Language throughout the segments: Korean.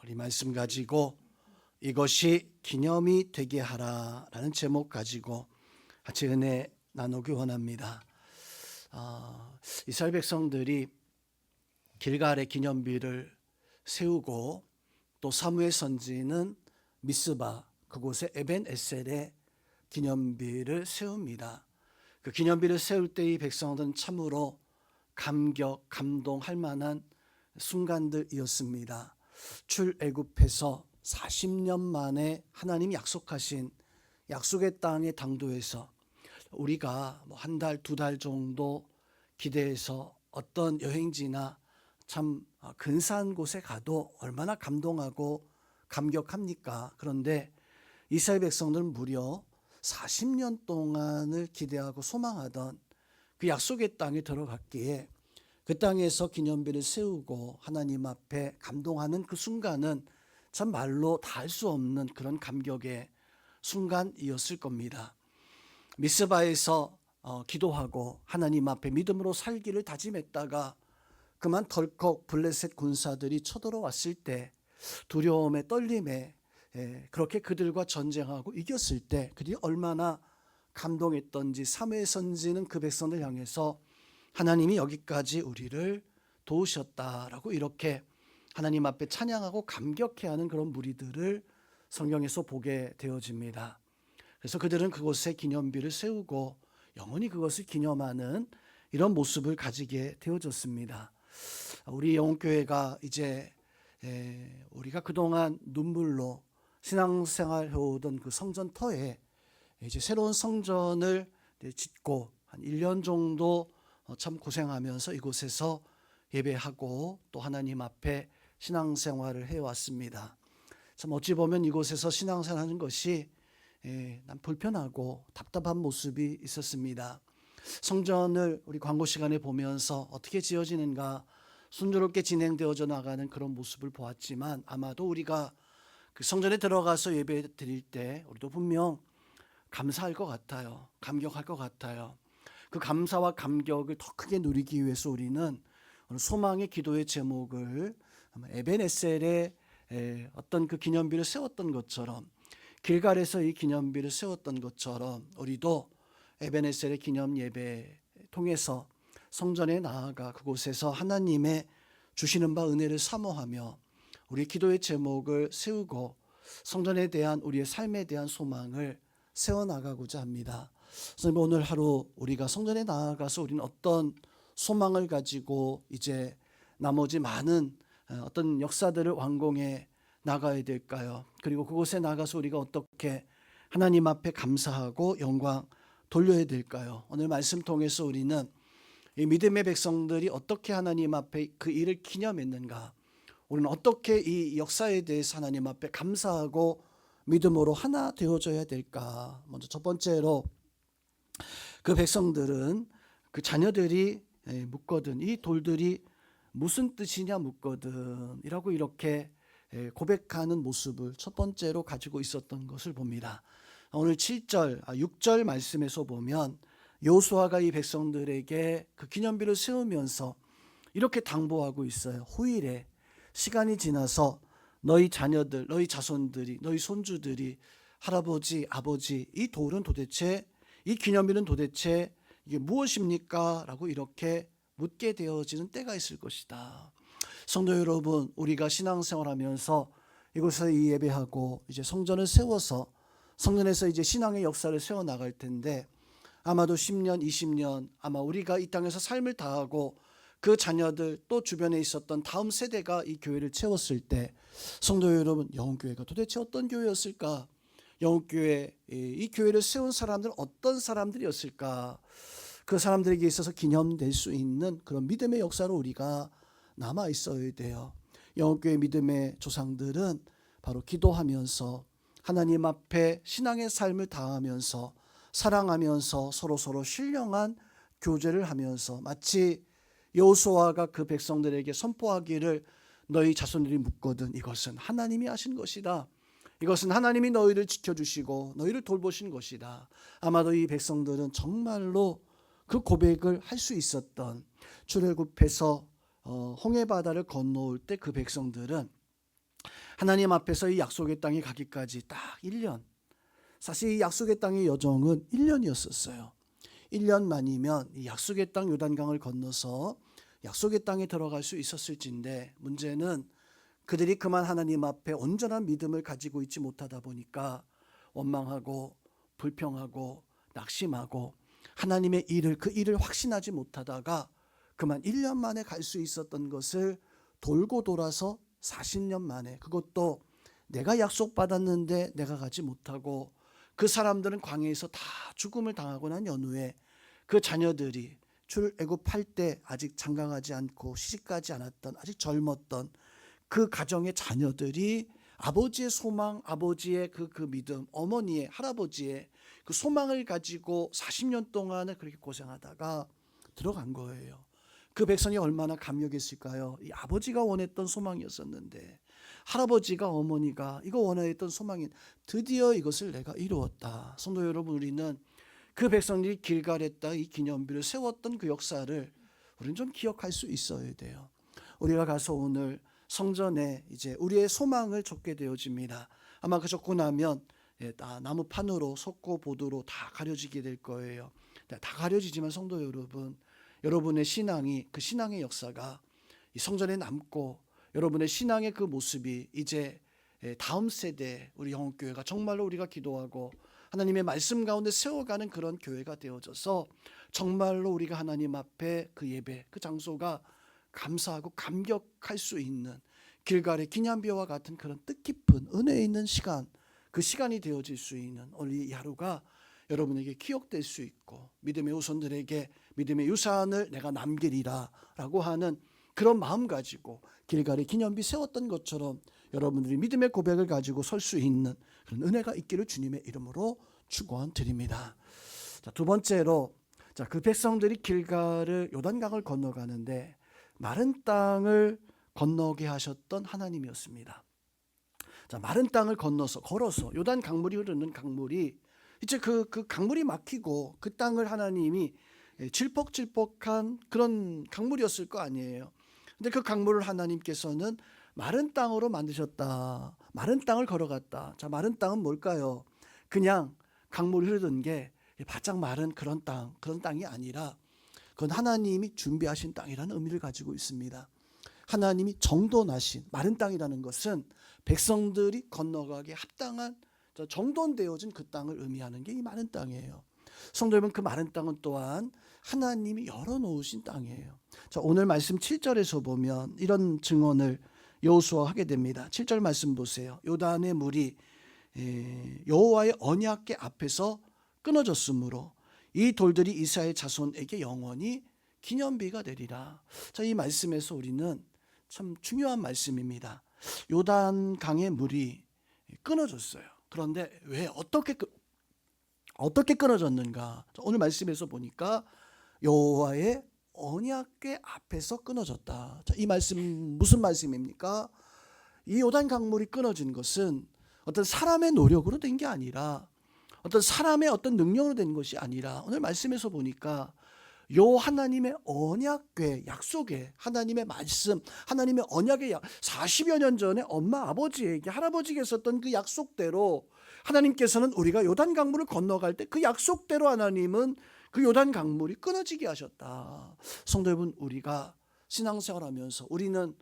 우리 말씀 가지고 이것이 기념이 되게 하라라는 제목 가지고 같이 은혜 나누기 원합니다. 이스라엘 백성들이 길갈의 기념비를 세우고 또 사무엘 선지는 미스바 그곳에 에벤에셀의 기념비를 세웁니다. 그 기념비를 세울 때 이 백성들은 참으로 감동할 만한 순간들이었습니다. 출애굽해서 40년 만에 하나님이 약속하신 약속의 땅의 당도에서 우리가 한 달, 두 달 정도 기대해서 어떤 여행지나 참 근사한 곳에 가도 얼마나 감동하고 감격합니까? 그런데 이스라엘 백성들은 무려 40년 동안을 기대하고 소망하던 그 약속의 땅에 들어갔기에 그 땅에서 기념비를 세우고 하나님 앞에 감동하는 그 순간은 참 말로 다 할 수 없는 그런 감격의 순간이었을 겁니다. 미스바에서 기도하고 하나님 앞에 믿음으로 살기를 다짐했다가 그만 덜컥 블레셋 군사들이 쳐들어왔을 때 두려움에 떨림에 그렇게 그들과 전쟁하고 이겼을 때 그들이 얼마나 감동했던지 사무엘 선지는 그 백성들 향해서 하나님이 여기까지 우리를 도우셨다라고 이렇게 하나님 앞에 찬양하고 감격해하는 그런 무리들을 성경에서 보게 되어집니다. 그래서 그들은 그곳에 기념비를 세우고 영원히 그것을 기념하는 이런 모습을 가지게 되어졌습니다. 우리 영혼교회가 이제 우리가 그동안 눈물로 신앙생활 해오던 그 성전터에 이제 새로운 성전을 짓고 한 1년 정도 참 고생하면서 이곳에서 예배하고 또 하나님 앞에 신앙생활을 해왔습니다. 참 어찌 보면 이곳에서 신앙생활하는 것이 난 불편하고 답답한 모습이 있었습니다. 성전을 우리 광고 시간에 보면서 어떻게 지어지는가 순조롭게 진행되어져 나가는 그런 모습을 보았지만 아마도 우리가 그 성전에 들어가서 예배 드릴 때 우리도 분명 감사할 것 같아요. 감격할 것 같아요. 그 감사와 감격을 더 크게 누리기 위해서 우리는 오늘 소망의 기도의 제목을 에벤에셀의 어떤 그 기념비를 세웠던 것처럼 길갈에서 이 기념비를 세웠던 것처럼 우리도 에벤에셀의 기념 예배 통해서 성전에 나아가 그곳에서 하나님의 주시는 바 은혜를 사모하며 우리 기도의 제목을 세우고 성전에 대한 우리의 삶에 대한 소망을 세워나가고자 합니다. 선생님, 오늘 하루 우리가 성전에 나아가서 우리는 어떤 소망을 가지고 이제 나머지 많은 어떤 역사들을 완공해 나가야 될까요? 그리고 그곳에 나가서 우리가 어떻게 하나님 앞에 감사하고 영광 돌려야 될까요? 오늘 말씀 통해서 우리는 이 믿음의 백성들이 어떻게 하나님 앞에 그 일을 기념했는가, 우리는 어떻게 이 역사에 대해서 하나님 앞에 감사하고 믿음으로 하나 되어져야 될까? 먼저 첫 번째로 그 백성들은 그 자녀들이 묻거든 이 돌들이 무슨 뜻이냐 묻거든 이라고 이렇게 고백하는 모습을 첫 번째로 가지고 있었던 것을 봅니다. 오늘 7절, 6절 말씀에서 보면 여호수아가 이 백성들에게 그 기념비를 세우면서 이렇게 당부하고 있어요. 후일에 시간이 지나서 너희 자녀들, 너희 자손들이, 너희 손주들이 할아버지, 아버지 이 돌은 도대체 이 기념비는 도대체 이게 무엇입니까? 라고 이렇게 묻게 되어지는 때가 있을 것이다. 성도 여러분, 우리가 신앙생활하면서 이곳에서 이 예배하고 이제 성전을 세워서 성전에서 이제 신앙의 역사를 세워 나갈 텐데 아마도 10년, 20년 아마 우리가 이 땅에서 삶을 다하고 그 자녀들 또 주변에 있었던 다음 세대가 이 교회를 채웠을 때 성도 여러분, 영혼교회가 도대체 어떤 교회였을까? 영혼교회, 이 교회를 세운 사람들은 어떤 사람들이었을까? 그 사람들에게 있어서 기념될 수 있는 그런 믿음의 역사로 우리가 남아 있어야 돼요. 영혼교회 믿음의 조상들은 바로 기도하면서 하나님 앞에 신앙의 삶을 다하면서 사랑하면서 서로 신령한 교제를 하면서 마치 여호수아가 그 백성들에게 선포하기를 너희 자손들이 묻거든 이것은 하나님이 하신 것이다. 이것은 하나님이 너희를 지켜주시고 너희를 돌보신 것이다. 아마도 이 백성들은 정말로 그 고백을 할 수 있었던 출애굽해서 홍해 바다를 건너올 때 그 백성들은 하나님 앞에서 이 약속의 땅에 가기까지 딱 1년. 사실 이 약속의 땅의 여정은 1년이었었어요. 1년 만이면 이 약속의 땅 요단강을 건너서 약속의 땅에 들어갈 수 있었을진데, 문제는 그들이 그만 하나님 앞에 온전한 믿음을 가지고 있지 못하다 보니까 원망하고 불평하고 낙심하고 하나님의 일을, 그 일을 확신하지 못하다가 그만 1년 만에 갈 수 있었던 것을 돌고 돌아서 40년 만에, 그것도 내가 약속받았는데 내가 가지 못하고 그 사람들은 광야에서 다 죽음을 당하고 난 연후에 그 자녀들이 출애굽할 때 아직 장가가지 않고 시집가지 않았던, 아직 젊었던 그 가정의 자녀들이 아버지의 소망, 아버지의 그 믿음, 어머니의, 할아버지의 그 소망을 가지고 40년 동안을 그렇게 고생하다가 들어간 거예요. 그 백성이 얼마나 감격했을까요? 이 아버지가 원했던 소망이었었는데, 할아버지가, 어머니가 이거 원했던 소망이 드디어 이것을 내가 이루었다. 성도 여러분, 우리는 그 백성들이 길갈에 땅 이 기념비를 세웠던 그 역사를 우리는 좀 기억할 수 있어야 돼요. 우리가 가서 오늘 성전에 이제 우리의 소망을 줬게 되어집니다. 아마 그 줬고 나면 나무판으로 석고 보드로 다 가려지게 될 거예요. 다 가려지지만 성도 여러분, 여러분의 신앙이, 그 신앙의 역사가 이 성전에 남고 여러분의 신앙의 그 모습이 이제 다음 세대 우리 영혼교회가 정말로 우리가 기도하고 하나님의 말씀 가운데 세워가는 그런 교회가 되어져서 정말로 우리가 하나님 앞에 그 예배, 그 장소가 감사하고 감격할 수 있는 길갈의 기념비와 같은 그런 뜻깊은 은혜 있는 시간, 그 시간이 되어질 수 있는 오늘 이 하루가 여러분에게 기억될 수 있고 믿음의 후손들에게 믿음의 유산을 내가 남기리라 라고 하는 그런 마음 가지고 길갈의 기념비 세웠던 것처럼 여러분들이 믿음의 고백을 가지고 설 수 있는 그런 은혜가 있기를 주님의 이름으로 축원드립니다. 자, 두 번째로, 그 백성들이 길갈을 요단강을 건너가는데 마른 땅을 건너게 하셨던 하나님이었습니다. 자, 마른 땅을 건너서 걸어서 요단 강물이 흐르는 강물이 이제 그 강물이 막히고 그 땅을 하나님이 질퍽질퍽한 그런 강물이었을 거 아니에요. 근데 그 강물을 하나님께서는 마른 땅으로 만드셨다. 마른 땅을 걸어갔다. 자, 마른 땅은 뭘까요? 그냥 강물이 흐르던 게 바짝 마른 그런 땅이 아니라 그건 하나님이 준비하신 땅이라는 의미를 가지고 있습니다. 하나님이 정돈하신 마른 땅이라는 것은 백성들이 건너가기에 합당한 정돈되어진 그 땅을 의미하는 게 이 마른 땅이에요. 성도 여러분, 그 마른 땅은 또한 하나님이 열어놓으신 땅이에요. 자, 오늘 말씀 7절에서 보면 이런 증언을 여호수아가 하게 됩니다. 7절 말씀 보세요. 요단의 물이 여호와의 언약궤 앞에서 끊어졌으므로 이 돌들이 이스라엘 자손에게 영원히 기념비가 되리라. 자, 이 말씀에서 우리는 참 중요한 말씀입니다. 요단 강의 물이 끊어졌어요. 그런데 왜 어떻게 끊어졌는가? 오늘 말씀에서 보니까 여호와의 언약궤 앞에서 끊어졌다. 자, 이 말씀 무슨 말씀입니까? 이 요단 강물이 끊어진 것은 어떤 사람의 노력으로 된 게 아니라, 어떤 사람의 어떤 능력으로 된 것이 아니라, 오늘 말씀에서 보니까 요 하나님의 언약궤, 약속의 하나님의 말씀, 하나님의 언약의 40여 년 전에 엄마 아버지에게, 할아버지에게 썼던 그 약속대로 하나님께서는 우리가 요단 강물을 건너갈 때 그 약속대로 하나님은 그 요단 강물이 끊어지게 하셨다. 성도 여러분, 우리가 신앙생활하면서 우리는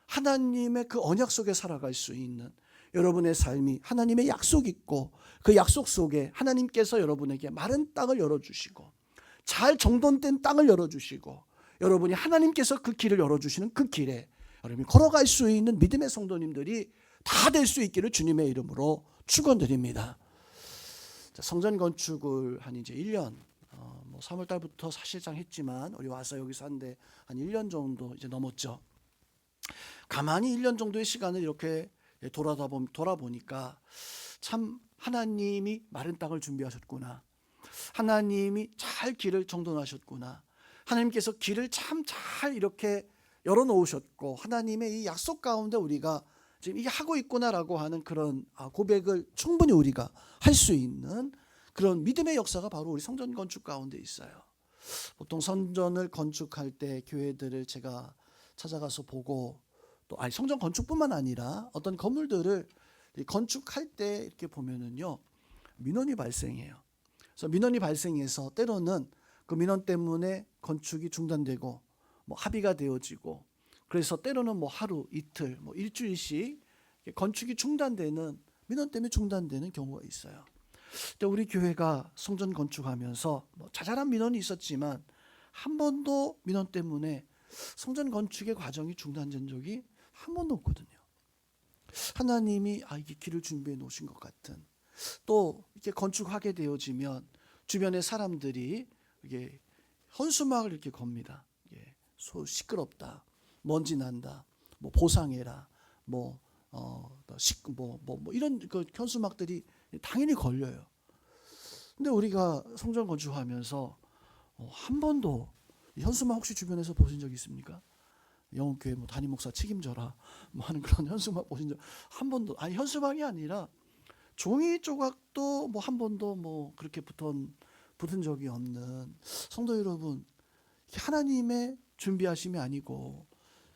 하나님의 그 언약 속에 살아갈 수 있는 여러분의 삶이 하나님의 약속 있고, 그 약속 속에 하나님께서 여러분에게 마른 땅을 열어주시고 잘 정돈된 땅을 열어주시고 여러분이 하나님께서 그 길을 열어주시는 그 길에 여러분이 걸어갈 수 있는 믿음의 성도님들이 다 될 수 있기를 주님의 이름으로 축원드립니다. 성전 건축을 한 이제 1년, 3월 달부터 사실상 했지만 우리 와서 여기서 한데 한 1년 정도 이제 넘었죠. 가만히 1년 정도의 시간을 이렇게 돌아보니까 참 하나님이 마른 땅을 준비하셨구나. 하나님이 잘 길을 정돈하셨구나. 하나님께서 길을 참 잘 이렇게 열어놓으셨고 하나님의 이 약속 가운데 우리가 지금 이게 하고 있구나라고 하는 그런 고백을 충분히 우리가 할 수 있는 그런 믿음의 역사가 바로 우리 성전 건축 가운데 있어요. 보통 성전을 건축할 때 교회들을 제가 찾아가서 보고 또 성전 건축뿐만 아니라 어떤 건물들을 건축할 때 이렇게 보면은요, 민원이 발생해요. 그래서 민원이 발생해서 때로는 그 민원 때문에 건축이 중단되고 뭐 합의가 되어지고, 그래서 때로는 뭐 하루, 이틀, 뭐 일주일씩 건축이 중단되는, 민원 때문에 중단되는 경우가 있어요. 근데 우리 교회가 성전 건축하면서 뭐 자잘한 민원이 있었지만 한 번도 민원 때문에 성전 건축의 과정이 중단된 적이 한 번도 없거든요. 하나님이 이게 길을 준비해 놓으신 것 같은, 또 이렇게 건축하게 되어지면 주변의 사람들이 이게 현수막을 이렇게 겁니다. 시끄럽다, 먼지 난다, 뭐 보상해라, 이런 그 현수막들이 당연히 걸려요. 근데 우리가 성전 건축하면서 한 번도 현수막 혹시 주변에서 보신 적 있습니까? 영혼교회 뭐 담임 목사 책임져라 뭐 하는 그런 현수막 보신 적 한 번도, 현수막이 아니라 종이 조각도 뭐 한 번도 뭐 그렇게 붙은 적이 없는 성도 여러분, 하나님의 준비하심이 아니고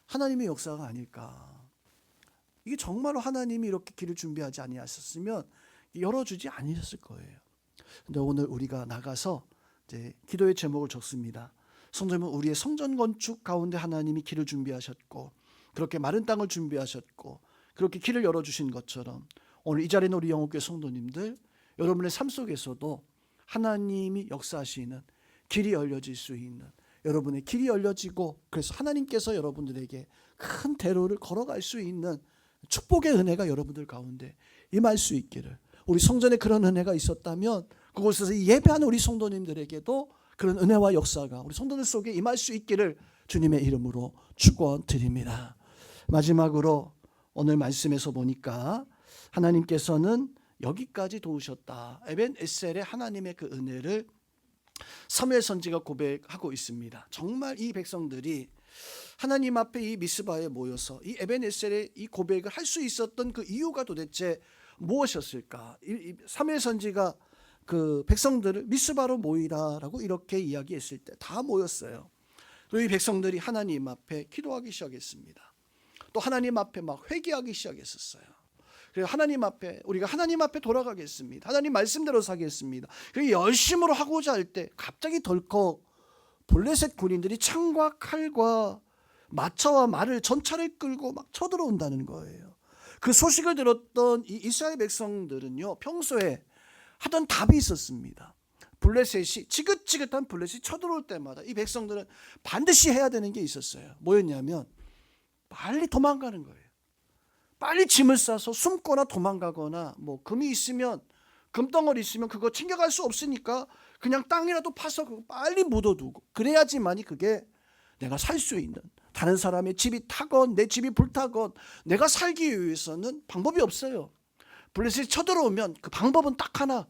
하나님의 역사가 아닐까. 이게 정말로 하나님이 이렇게 길을 준비하지 아니하셨으면 열어주지 아니셨을 거예요. 근데 오늘 우리가 나가서 이제 기도의 제목을 적습니다. 성도님은 우리의 성전 건축 가운데 하나님이 길을 준비하셨고, 그렇게 마른 땅을 준비하셨고, 그렇게 길을 열어주신 것처럼 오늘 이 자리에 있는 우리 영혼교회 성도님들, 여러분의 삶 속에서도 하나님이 역사하시는 길이 열려질 수 있는, 여러분의 길이 열려지고, 그래서 하나님께서 여러분들에게 큰 대로를 걸어갈 수 있는 축복의 은혜가 여러분들 가운데 임할 수 있기를, 우리 성전에 그런 은혜가 있었다면 그곳에서 예배하는 우리 성도님들에게도 그런 은혜와 역사가 우리 성도들 속에 임할 수 있기를 주님의 이름으로 축원드립니다. 마지막으로 오늘 말씀에서 보니까 하나님께서는 여기까지 도우셨다. 에벤에셀의 하나님의 그 은혜를 사무엘 선지가 고백하고 있습니다. 정말 이 백성들이 하나님 앞에 이 미스바에 모여서 이 에벤에셀의 이 고백을 할 수 있었던 그 이유가 도대체 무엇이었을까? 사무엘 선지가 그 백성들을 미스바로 모이라라고 이렇게 이야기했을 때 다 모였어요. 그리고 이 백성들이 하나님 앞에 기도하기 시작했습니다. 또 하나님 앞에 막 회개하기 시작했었어요. 그래서 하나님 앞에, 우리가 하나님 앞에 돌아가겠습니다. 하나님 말씀대로 사겠습니다. 그리고 열심으로 하고자 할 때 갑자기 덜컥 블레셋 군인들이 창과 칼과 마차와 말을 전차를 끌고 막 쳐들어온다는 거예요. 그 소식을 들었던 이 이스라엘 백성들은요, 평소에 하던 답이 있었습니다. 블레셋이, 지긋지긋한 블레셋이 쳐들어올 때마다 이 백성들은 반드시 해야 되는 게 있었어요. 뭐였냐면 빨리 도망가는 거예요. 빨리 짐을 싸서 숨거나 도망가거나, 뭐 금이 있으면, 금덩어리 있으면 그거 챙겨갈 수 없으니까 그냥 땅이라도 파서 그거 빨리 묻어두고, 그래야지만이 그게 내가 살 수 있는, 다른 사람의 집이 타건 내 집이 불타건 내가 살기 위해서는 방법이 없어요. 블레셋이 쳐들어오면 그 방법은 딱 하나,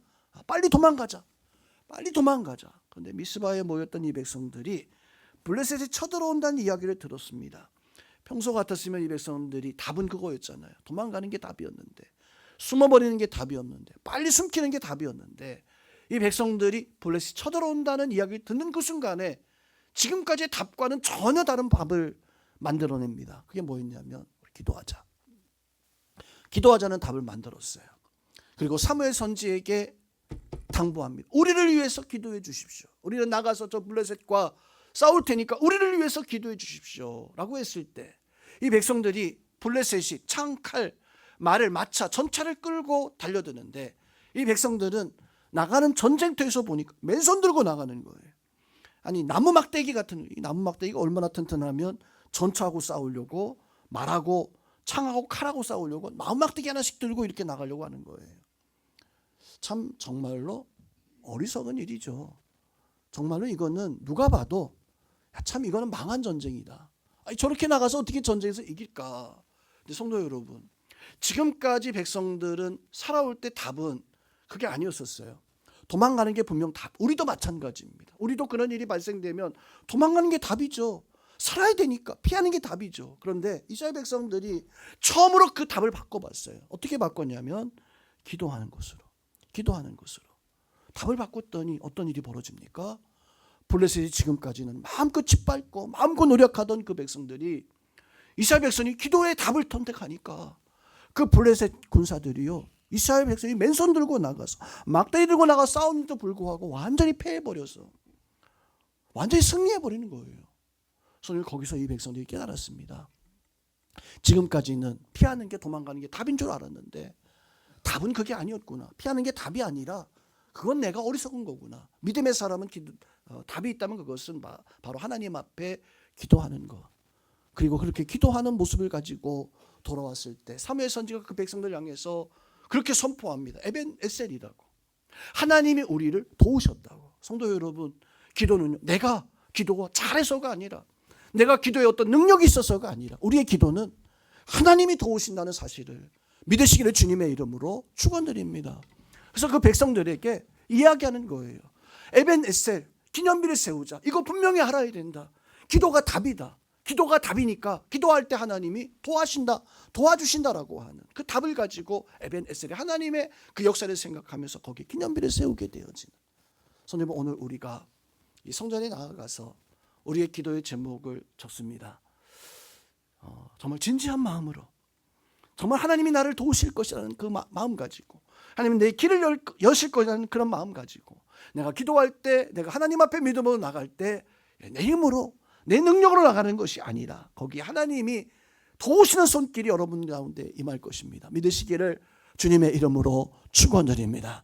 빨리 도망가자, 빨리 도망가자. 그런데 미스바에 모였던 이 백성들이 블레셋이 쳐들어온다는 이야기를 들었습니다. 평소 같았으면 이 백성들이 답은 그거였잖아요. 도망가는 게 답이었는데, 숨어버리는 게 답이었는데, 빨리 숨기는 게 답이었는데, 이 백성들이 블레셋이 쳐들어온다는 이야기를 듣는 그 순간에 지금까지의 답과는 전혀 다른 답을 만들어냅니다. 그게 뭐였냐면 기도하자. 기도하자는 답을 만들었어요. 그리고 사무엘 선지에게 당부합니다. 우리를 위해서 기도해 주십시오. 우리는 나가서 저 블레셋과 싸울 테니까 우리를 위해서 기도해 주십시오 라고 했을 때, 이 백성들이 블레셋이 창, 칼, 말을, 마차, 전차를 끌고 달려드는데, 이 백성들은 나가는 전쟁터에서 보니까 맨손 들고 나가는 거예요. 아니, 나무 막대기 같은, 이 나무 막대기가 얼마나 튼튼하면 전차하고 싸우려고, 말하고 창하고 칼하고 싸우려고 나무 막대기 하나씩 들고 이렇게 나가려고 하는 거예요. 참 정말로 어리석은 일이죠. 정말로 이거는 누가 봐도 참 이거는 망한 전쟁이다. 아니, 저렇게 나가서 어떻게 전쟁에서 이길까? 근데 성도 여러분, 지금까지 백성들은 살아올 때 답은 그게 아니었었어요. 도망가는 게 분명 답. 우리도 마찬가지입니다. 우리도 그런 일이 발생되면 도망가는 게 답이죠. 살아야 되니까 피하는 게 답이죠. 그런데 이스라엘 백성들이 처음으로 그 답을 바꿔봤어요. 어떻게 바꿨냐면 기도하는 것으로. 기도하는 것으로. 답을 바꿨더니 어떤 일이 벌어집니까? 블레셋이 지금까지는 마음껏 짓밟고 마음껏 노력하던 그 백성들이 이스라엘 백성이 기도의 답을 선택하니까 그 블레셋 군사들이요, 이스라엘 백성이 맨손 들고 나가서 막대기 들고 나가 싸우는데도 불구하고 완전히 패해버려서 완전히 승리해버리는 거예요. 저는 거기서 이 백성들이 깨달았습니다. 지금까지는 피하는 게, 도망가는 게 답인 줄 알았는데 답은 그게 아니었구나. 피하는 게 답이 아니라 그건 내가 어리석은 거구나. 믿음의 사람은 답이 있다면 그것은 바로 하나님 앞에 기도하는 것. 그리고 그렇게 기도하는 모습을 가지고 돌아왔을 때 사무엘 선지가 그 백성들 향해서 그렇게 선포합니다. 에벤에셀이라고. 하나님이 우리를 도우셨다고. 성도 여러분, 기도는요, 내가 기도가 잘해서가 아니라, 내가 기도에 어떤 능력이 있어서가 아니라, 우리의 기도는 하나님이 도우신다는 사실을 믿으시기를 주님의 이름으로 축원드립니다. 그래서 그 백성들에게 이야기하는 거예요. 에벤에셀, 기념비를 세우자. 이거 분명히 알아야 된다. 기도가 답이다. 기도가 답이니까 기도할 때 하나님이 도와주신다라고 하는 그 답을 가지고 에벤에셀이 하나님의 그 역사를 생각하면서 거기에 기념비를 세우게 되어지는. 성도님, 오늘 우리가 이 성전에 나아가서 우리의 기도의 제목을 적습니다. 정말 진지한 마음으로, 정말 하나님이 나를 도우실 것이라는 그 마음 가지고, 하나님 내 길을 여실 것이라는 그런 마음 가지고, 내가 기도할 때, 내가 하나님 앞에 믿음으로 나갈 때 내 힘으로, 내 능력으로 나가는 것이 아니라 거기 하나님이 도우시는 손길이 여러분 가운데 임할 것입니다. 믿으시기를 주님의 이름으로 축원드립니다.